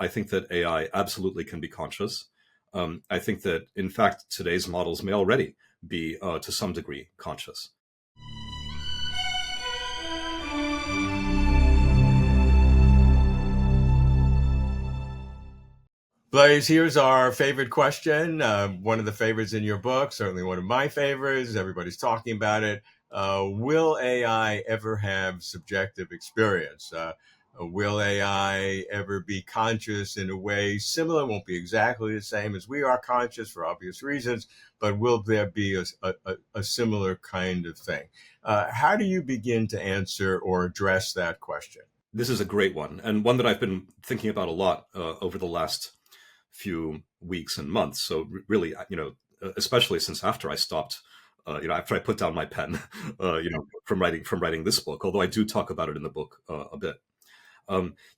I think that AI absolutely can be conscious. I think that, in fact, today's models may already be, to some degree, conscious. Blaise, here's our favorite question. One of the favorites in your book, certainly one of my favorites. Everybody's talking about it. Will AI ever have subjective experience? Will AI ever be conscious in a way similar? Won't be exactly the same as we are conscious for obvious reasons, but will there be a similar kind of thing? How do you begin to answer or address that question? This is a great one, and one that I've been thinking about a lot over the last few weeks and months. So really, especially since after I stopped, after I put down my pen, from writing this book. Although I do talk about it in the book a bit.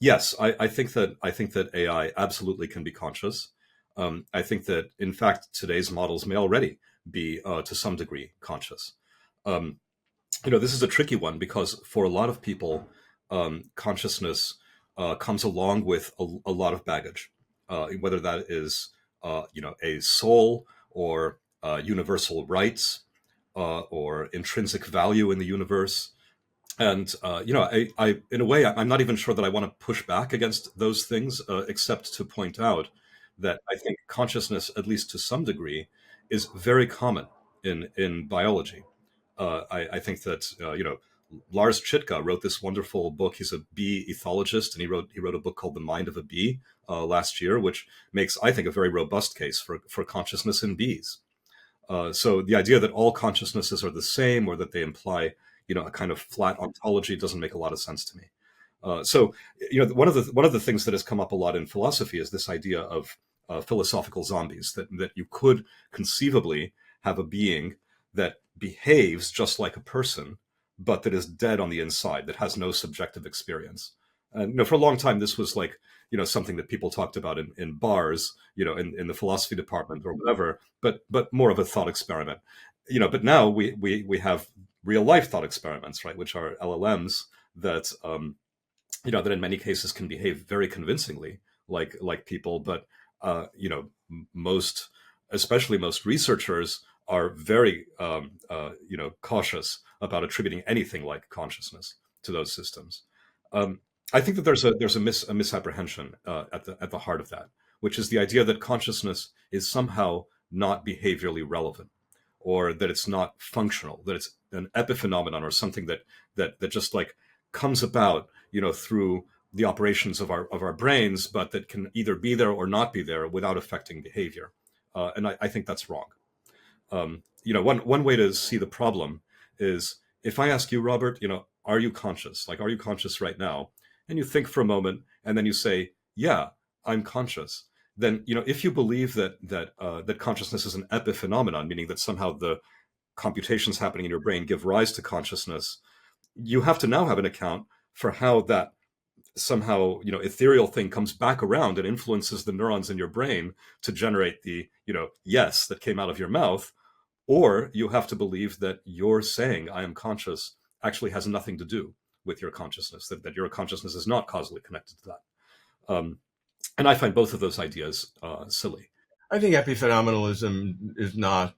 Yes, I think that AI absolutely can be conscious. I think that, in fact, today's models may already be, to some degree, conscious. This is a tricky one because for a lot of people, consciousness comes along with a lot of baggage, whether that is, a soul or universal rights or intrinsic value in the universe. And in a way, I'm not even sure that I want to push back against those things, except to point out that I think consciousness, at least to some degree, is very common in biology. I think that Lars Chitka wrote this wonderful book. He's a bee ethologist, and he wrote a book called The Mind of a Bee last year, which makes, I think, a very robust case for consciousness in bees. So the idea that all consciousnesses are the same, or that they imply a kind of flat ontology, doesn't make a lot of sense to me. So one of the things that has come up a lot in philosophy is this idea of philosophical zombies, that you could conceivably have a being that behaves just like a person, but that is dead on the inside, that has no subjective experience. And for a long time, this was like something that people talked about in bars, in the philosophy department or whatever, but more of a thought experiment. But now we have real life thought experiments, right, which are LLMs that that in many cases can behave very convincingly like people, but most, especially most researchers, are very cautious about attributing anything like consciousness to those systems. I think that there's a misapprehension at the heart of that, which is the idea that consciousness is somehow not behaviorally relevant, or that it's not functional, that it's an epiphenomenon, or something that just like comes about through the operations of our brains, but that can either be there or not be there without affecting behavior. And I think that's wrong. One way to see the problem is, if I ask you, Robert, are you conscious? Like, are you conscious right now? And you think for a moment, and then you say, yeah, I'm conscious. Then, if you believe that consciousness is an epiphenomenon, meaning that somehow the computations happening in your brain give rise to consciousness, you have to now have an account for how that somehow ethereal thing comes back around and influences the neurons in your brain to generate the yes that came out of your mouth. Or you have to believe that your saying I am conscious actually has nothing to do with your consciousness, that your consciousness is not causally connected to that. And I find both of those ideas silly. I think epiphenomenalism is not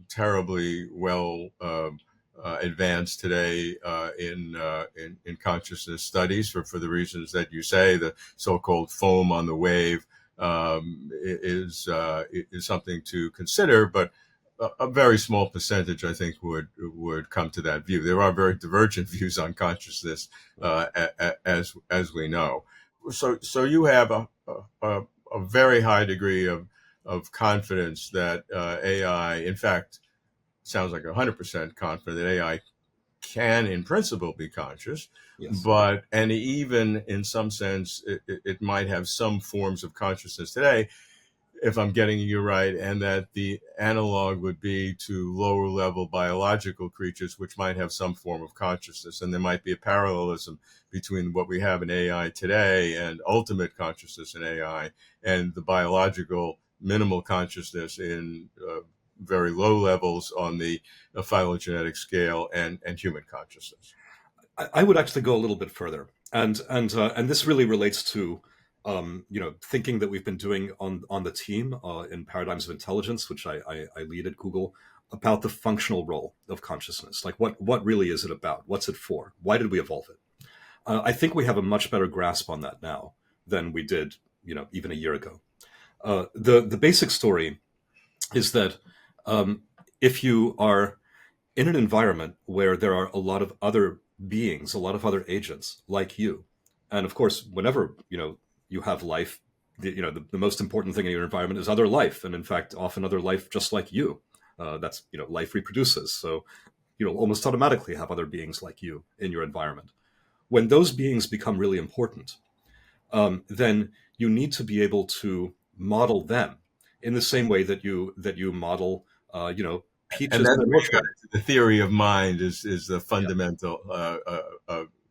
terribly well advanced today in consciousness studies for the reasons that you say. The so-called foam on the wave is something to consider, but a very small percentage, I think, would come to that view. There are very divergent views on consciousness, as we know. So you have a very high degree of confidence that AI, in fact, sounds like 100% confident that AI can, in principle, be conscious. Yes. And even in some sense, it might have some forms of consciousness today, if I'm getting you right, and that the analog would be to lower level biological creatures, which might have some form of consciousness. And there might be a parallelism between what we have in AI today and ultimate consciousness in AI, and the biological minimal consciousness in very low levels on the phylogenetic scale, and human consciousness. I would actually go a little bit further, and this really relates to thinking that we've been doing on the team in Paradigms of Intelligence, which I lead at Google, about the functional role of consciousness. Like, what really is it about? What's it for? Why did we evolve it? I think we have a much better grasp on that now than we did, even a year ago. The basic story is that if you are in an environment where there are a lot of other beings, a lot of other agents like you, and of course, whenever you have life, the most important thing in your environment is other life, and in fact, often other life just like you. That's life reproduces, so you'll almost automatically have other beings like you in your environment. When those beings become really important, then you need to be able to model them in the same way that you model, And peaches that's in an where you got orchard. into the theory of mind is the Yeah, fundamental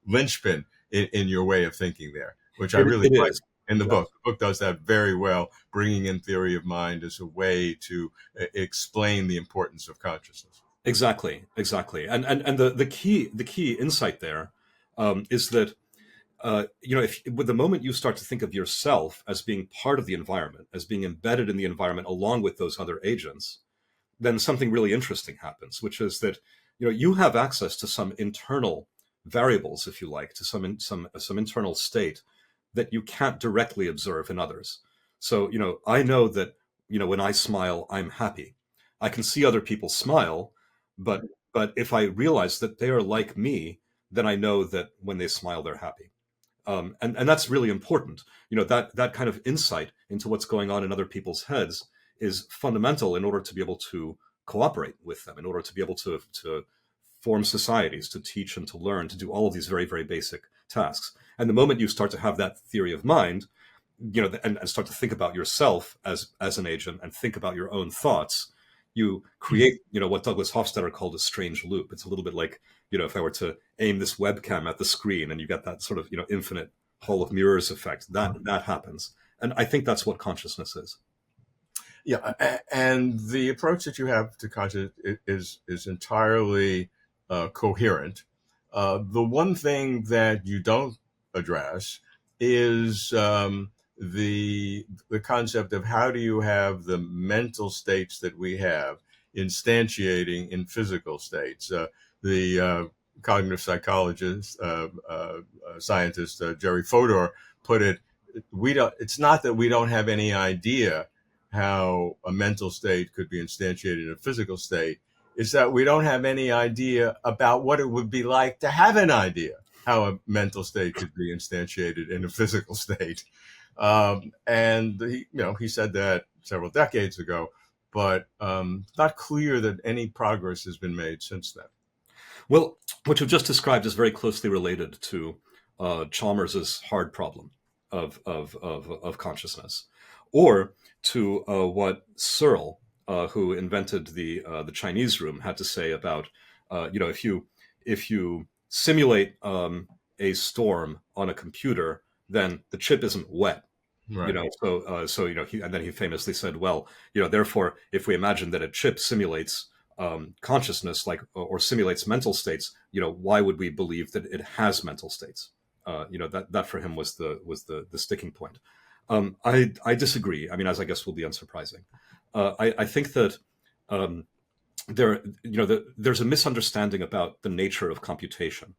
linchpin in your way of thinking there, which I really it like is. in the Yeah. book. The book does that very well, bringing in theory of mind as a way to explain the importance of consciousness. Exactly, and the key insight there is that if with the moment you start to think of yourself as being part of the environment, as being embedded in the environment along with those other agents, then something really interesting happens, which is that you have access to some internal variables, if you like, to some internal state that you can't directly observe in others. So I know that when I smile, I'm happy. I can see other people smile, but if I realize that they are like me, then I know that when they smile, they're happy. And that's really important. That kind of insight into what's going on in other people's heads is fundamental in order to be able to cooperate with them, in order to be able to form societies, to teach and to learn, to do all of these very, very basic tasks. And the moment you start to have that theory of mind, and start to think about yourself as an agent and think about your own thoughts, you create what Douglas Hofstadter called a strange loop. It's a little bit like if I were to aim this webcam at the screen and you get that sort of infinite hall of mirrors effect, that happens. And I think that's what consciousness is. Yeah, and the approach that you have to consciousness is entirely coherent. The one thing that you don't address is the concept of how do you have the mental states that we have instantiating in physical states. The cognitive psychologist, scientist Jerry Fodor put it. We don't. It's not that we don't have any idea how a mental state could be instantiated in a physical state. Is that we don't have any idea about what it would be like to have an idea how a mental state could be instantiated in a physical state. And he said that several decades ago, but it's not clear that any progress has been made since then. Well, what you've just described is very closely related to Chalmers's hard problem of consciousness, or to what Searle, who invented the Chinese room, had to say about if you simulate a storm on a computer, then the chip isn't wet. Right. And then he famously said, well, therefore, if we imagine that a chip simulates consciousness, like, or simulates mental states, why would we believe that it has mental states? That for him was the sticking point. I disagree. I mean, as I guess will be unsurprising. I think that there's a misunderstanding about the nature of computation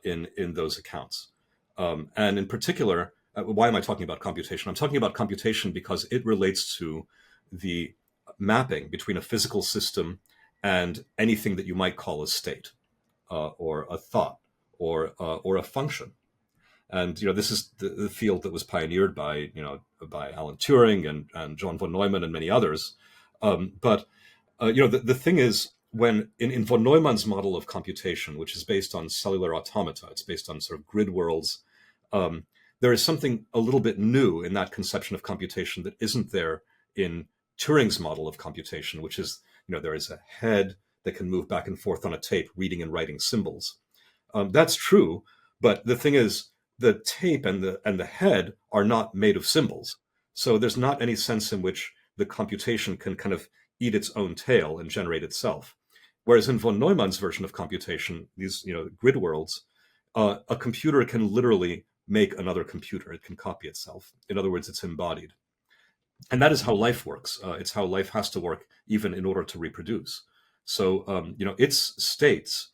in those accounts, and in particular, why am I talking about computation? I'm talking about computation because it relates to the mapping between a physical system and anything that you might call a state, or a thought, or a function. And this is the field that was pioneered by Alan Turing and John von Neumann and many others. But the thing is, when in von Neumann's model of computation, which is based on cellular automata, it's based on sort of grid worlds. There is something a little bit new in that conception of computation that isn't there in Turing's model of computation, which is there is a head that can move back and forth on a tape, reading and writing symbols. That's true, but the thing is, the tape and the head are not made of symbols. So there's not any sense in which the computation can kind of eat its own tail and generate itself. Whereas in von Neumann's version of computation, these grid worlds, a computer can literally make another computer. It can copy itself. In other words, it's embodied. And that is how life works. It's how life has to work, even in order to reproduce. So, its states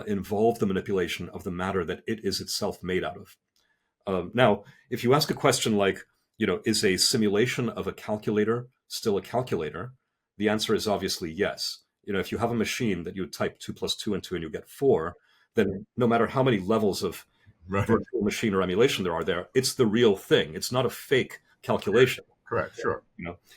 involve the manipulation of the matter that it is itself made out of. Now, if you ask a question like, is a simulation of a calculator still a calculator? The answer is obviously yes. If you have a machine that you type 2 + 2 into and you get 4, then no matter how many levels of Right. virtual machine or emulation there, it's the real thing. It's not a fake calculation. Correct. Sure.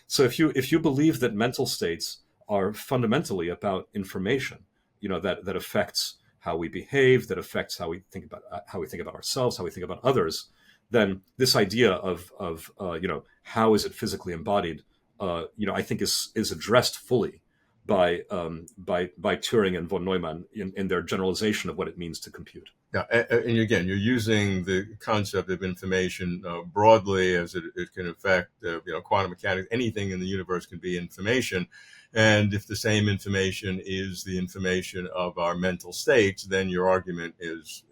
So if you believe that mental states are fundamentally about information, that affects how we behave, that affects how we think about ourselves, how we think about others, then this idea of how is it physically embodied, I think is addressed fully by Turing and von Neumann in their generalization of what it means to compute. Yeah, and again, you're using the concept of information broadly as it can affect, quantum mechanics. Anything in the universe can be information, and if the same information is the information of our mental states, then your argument is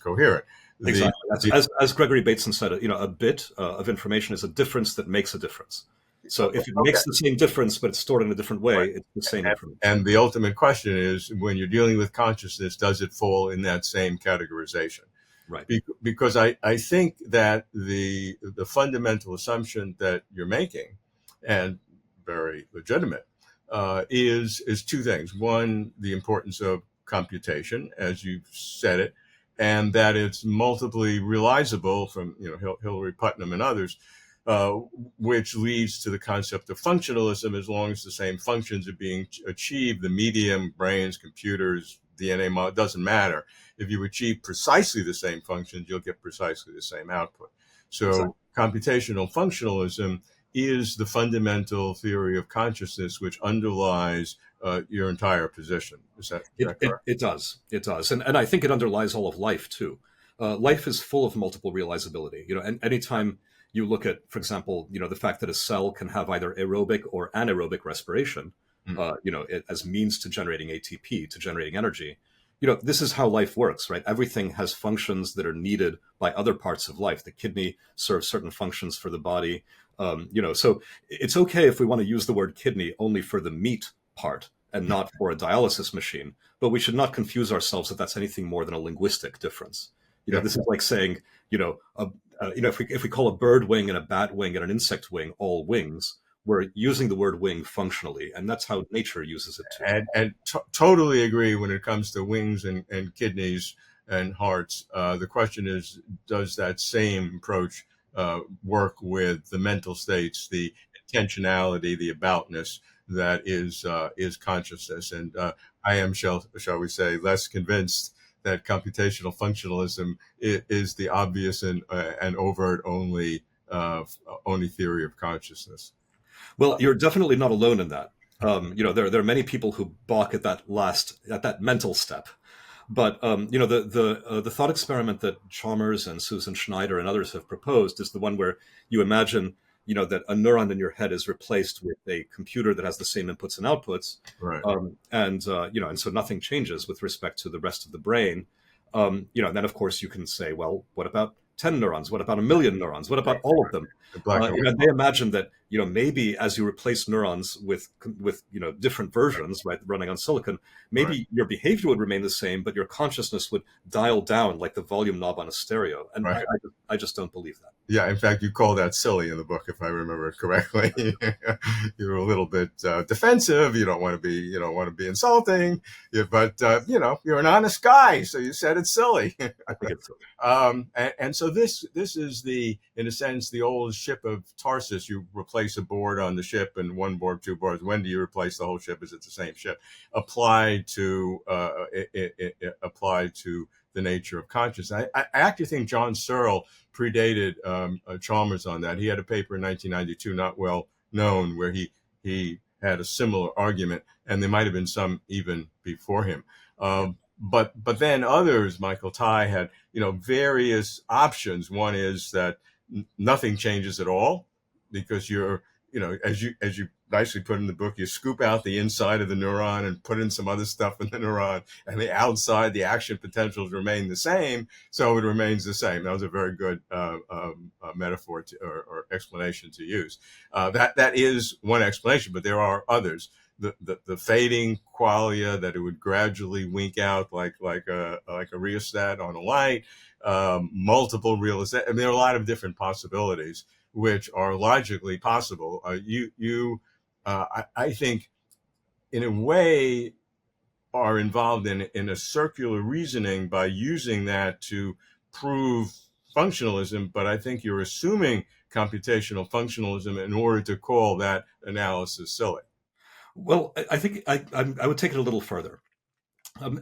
coherent. Exactly. As Gregory Bateson said, a bit of information is a difference that makes a difference. So if it makes the same difference, but it's stored in a different way, it's the same information. And the ultimate question is, when you're dealing with consciousness, does it fall in that same categorization? Right. Because I think that the fundamental assumption that you're making, and very legitimate, is two things. One, the importance of computation, as you said it, and that it's multiply realizable from Hilary Putnam and others. Which leads to the concept of functionalism. As long as the same functions are being achieved, the medium, brains, computers, DNA model, it doesn't matter. If you achieve precisely the same functions, you'll get precisely the same output. So exactly. Computational functionalism is the fundamental theory of consciousness which underlies your entire position. Is that correct? It does. It does. And I think it underlies all of life, too. Life is full of multiple realizability. And anytime you look at, for example, the fact that a cell can have either aerobic or anaerobic respiration, as means to generating ATP, to generating energy. This is how life works, right? Everything has functions that are needed by other parts of life. The kidney serves certain functions for the body. So it's okay if we want to use the word kidney only for the meat part and not for a dialysis machine, but we should not confuse ourselves that that's anything more than a linguistic difference. This is like saying, if we call a bird wing and a bat wing and an insect wing all wings, we're using the word wing functionally, and that's how nature uses it too. And totally agree when it comes to wings and kidneys and hearts. The question is, does that same approach work with the mental states, the intentionality, the aboutness that is consciousness? And I am, shall we say, less convinced that computational functionalism is the obvious and overt only theory of consciousness. Well, you're definitely not alone in that. There are many people who balk at that mental step. But the thought experiment that Chalmers and Susan Schneider and others have proposed is the one where you imagine that a neuron in your head is replaced with a computer that has the same inputs and outputs, right? And so nothing changes with respect to the rest of the brain. And then of course you can say, well, what about 10 neurons? What about 1 million neurons? What about all of them? They imagine that maybe as you replace neurons with different versions, right, running on silicon, maybe your behavior would remain the same, but your consciousness would dial down like the volume knob on a stereo. And I just don't believe that. Yeah, in fact, you call that silly in the book, if I remember it correctly. You're a little bit defensive. You don't want to be insulting. But you're an honest guy, so you said it's silly. I think it's silly. And so this is in a sense, the old ship of Tarsus. You replace a board on the ship, and one board, two boards. When do you replace the whole ship? Is it the same ship? Applied to the nature of consciousness. I actually think John Searle predated Chalmers on that. He had a paper in 1992, not well known, where he had a similar argument, and there might have been some even before him. But then others, Michael Tye, had various options. One is that nothing changes at all, because you're as you nicely put in the book, you scoop out the inside of the neuron and put in some other stuff in the neuron, and the outside, the action potentials remain the same, so it remains the same. That was a very good metaphor or explanation to use. That is one explanation, but there are others. The fading qualia, that it would gradually wink out like a rheostat on a light, multiple realization. I mean, there are a lot of different possibilities which are logically possible. I think, in a way, are involved in a circular reasoning by using that to prove functionalism, but I think you're assuming computational functionalism in order to call that analysis silly. Well, I think I would take it a little further.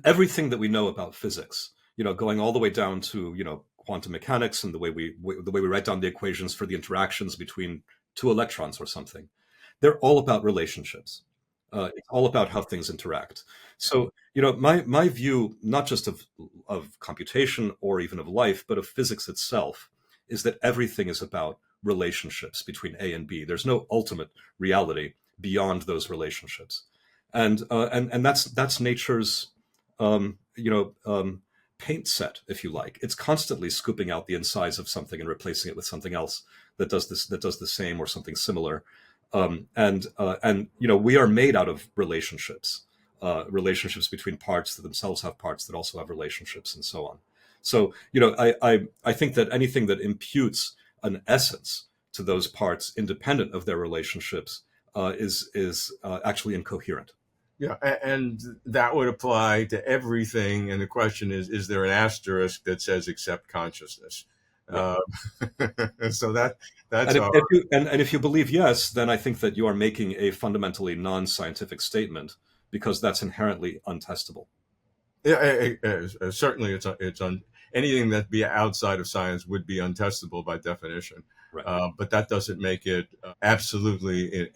Everything that we know about physics, going all the way down to quantum mechanics and the way we write down the equations for the interactions between two electrons or something, they're all about relationships. It's all about how things interact. So, my view, not just of computation or even of life, but of physics itself, is that everything is about relationships between A and B. There's no ultimate reality beyond those relationships, and that's nature's paint set, if you like. It's constantly scooping out the insides of something and replacing it with something else that does the same or something similar. And we are made out of relationships, relationships between parts that themselves have parts that also have relationships, and so on. So I think that anything that imputes an essence to those parts independent of their relationships is actually incoherent. Yeah, and that would apply to everything. And the question is there an asterisk that says except consciousness? Yeah. So that's and if you believe yes, then I think that you are making a fundamentally non-scientific statement, because that's inherently untestable. Yeah, certainly it's on anything that be outside of science would be untestable by definition. Right. But that doesn't make it absolutely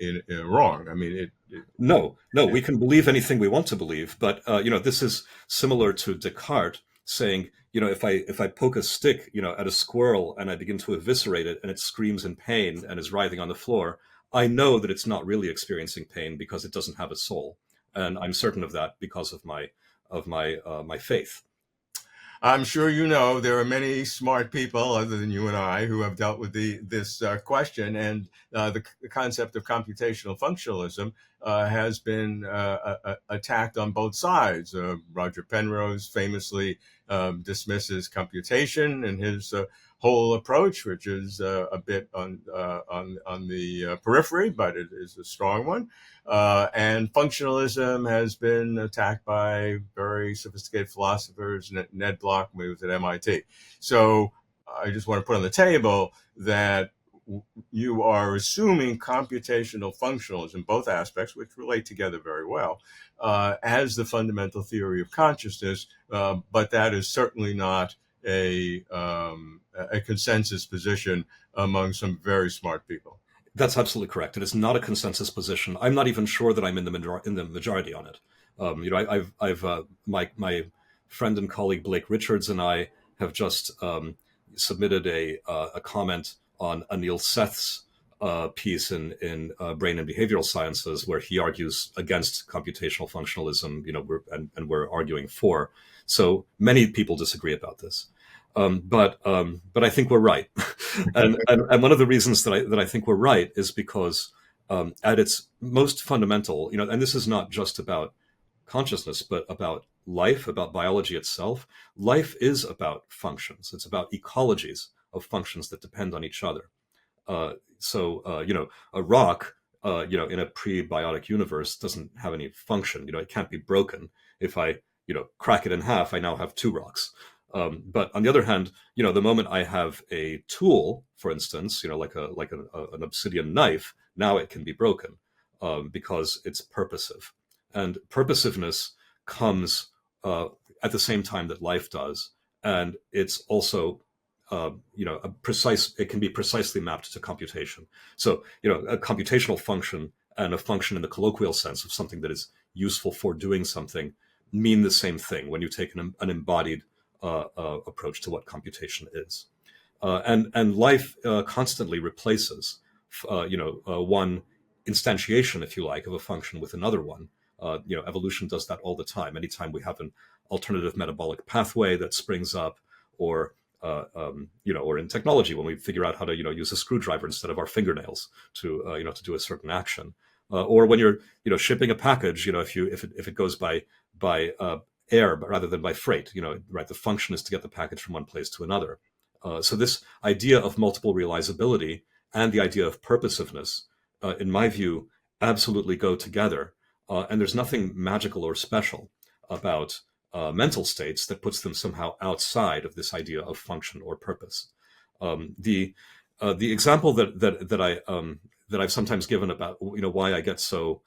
wrong. I mean, No, we can believe anything we want to believe, but this is similar to Descartes saying, if I poke a stick, at a squirrel and I begin to eviscerate it and it screams in pain and is writhing on the floor, I know that it's not really experiencing pain because it doesn't have a soul, and I'm certain of that because of my faith. I'm sure there are many smart people other than you and I who have dealt with this question, and the concept of computational functionalism has been attacked on both sides. Roger Penrose famously dismisses computation in his whole approach, which is a bit on the periphery, but it is a strong one. And functionalism has been attacked by very sophisticated philosophers. Ned Block, when he was at MIT. So I just want to put on the table that you are assuming computational functionalism, both aspects, which relate together very well, as the fundamental theory of consciousness. But that is certainly not a consensus position among some very smart people. That's absolutely correct. It is not a consensus position. I'm not even sure that I'm in the majority on it. My friend and colleague Blake Richards and I have just submitted a comment on Anil Seth's piece in Brain and Behavioral Sciences, where he argues against computational functionalism. We're arguing for. So many people disagree about this. But I think we're right, and one of the reasons that I think we're right is because at its most fundamental, and this is not just about consciousness, but about life, about biology itself. Life is about functions. It's about ecologies of functions that depend on each other. A rock, in a prebiotic universe doesn't have any function. It can't be broken. If I, crack it in half, I now have two rocks. But on the other hand, the moment I have a tool, for instance, like an obsidian knife, now it can be broken because it's purposive, and purposiveness comes at the same time that life does, and it's also it can be precisely mapped to computation. So a computational function and a function in the colloquial sense of something that is useful for doing something mean the same thing when you take an embodied approach to what computation is, and life constantly replaces, one instantiation, if you like, of a function with another one. Evolution does that all the time. Anytime we have an alternative metabolic pathway that springs up, or or in technology when we figure out how to use a screwdriver instead of our fingernails to to do a certain action, or when you're shipping a package, if it goes by air but rather than by freight, right, the function is to get the package from one place to another. So this idea of multiple realizability and the idea of purposiveness, in my view, absolutely go together. And there's nothing magical or special about mental states that puts them somehow outside of this idea of function or purpose. The example that I've sometimes given about why I get so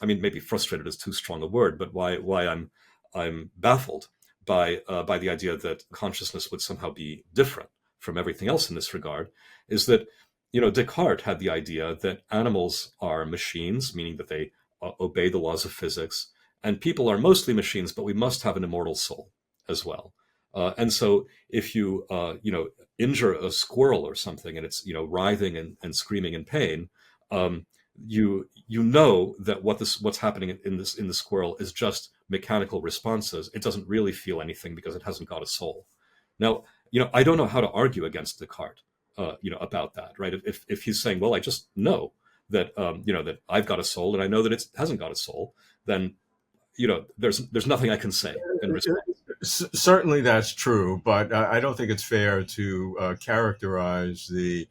maybe frustrated is too strong a word, but why I'm baffled by the idea that consciousness would somehow be different from everything else in this regard is that Descartes had the idea that animals are machines, meaning that they obey the laws of physics, and people are mostly machines, but we must have an immortal soul as well. And so if you injure a squirrel or something and it's writhing and screaming in pain, you know that what's happening in the squirrel is just mechanical responses. It doesn't really feel anything because it hasn't got a soul. Now, I don't know how to argue against Descartes, about that, right? If he's saying, well, I just know that that I've got a soul and I know that it hasn't got a soul, then there's nothing I can say in response. Certainly that's true, but I don't think it's fair to characterize the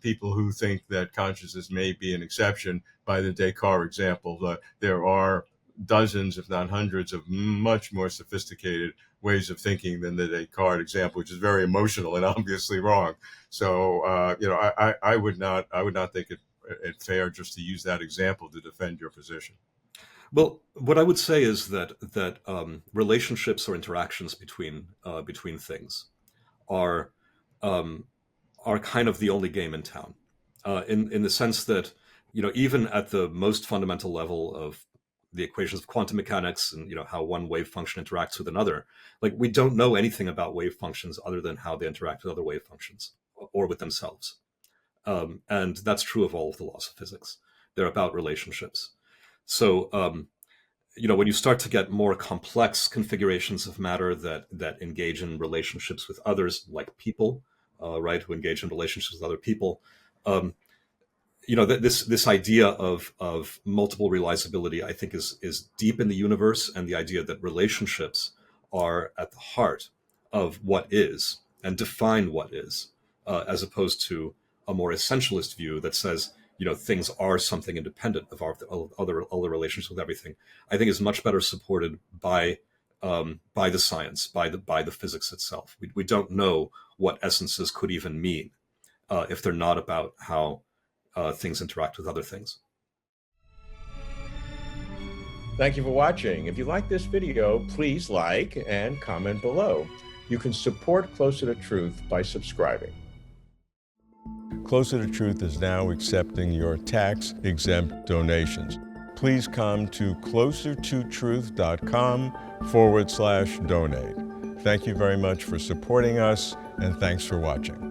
people who think that consciousness may be an exception by the Descartes example. There are dozens, if not hundreds, of much more sophisticated ways of thinking than the Descartes example, which is very emotional and obviously wrong. So I would not think it fair just to use that example to defend your position. Well, what I would say is that relationships or interactions between things are kind of the only game in town, in the sense that even at the most fundamental level of the equations of quantum mechanics and how one wave function interacts with another, like we don't know anything about wave functions other than how they interact with other wave functions or with themselves, and that's true of all of the laws of physics. They're about relationships. So, when you start to get more complex configurations of matter that engage in relationships with others, like people, right, who engage in relationships with other people, this idea of multiple realizability, I think, is deep in the universe, and the idea that relationships are at the heart of what is and define what is, as opposed to a more essentialist view that says things are something independent of our other relationships with everything, I think is much better supported by the science, by the physics itself. We don't know what essences could even mean if they're not about how things interact with other things. Thank you for watching. If you like this video, please like and comment below. You can support Closer to Truth by subscribing. Closer to Truth is now accepting your tax-exempt donations. Please come to closertotruth.com/donate. Thank you very much for supporting us, and thanks for watching.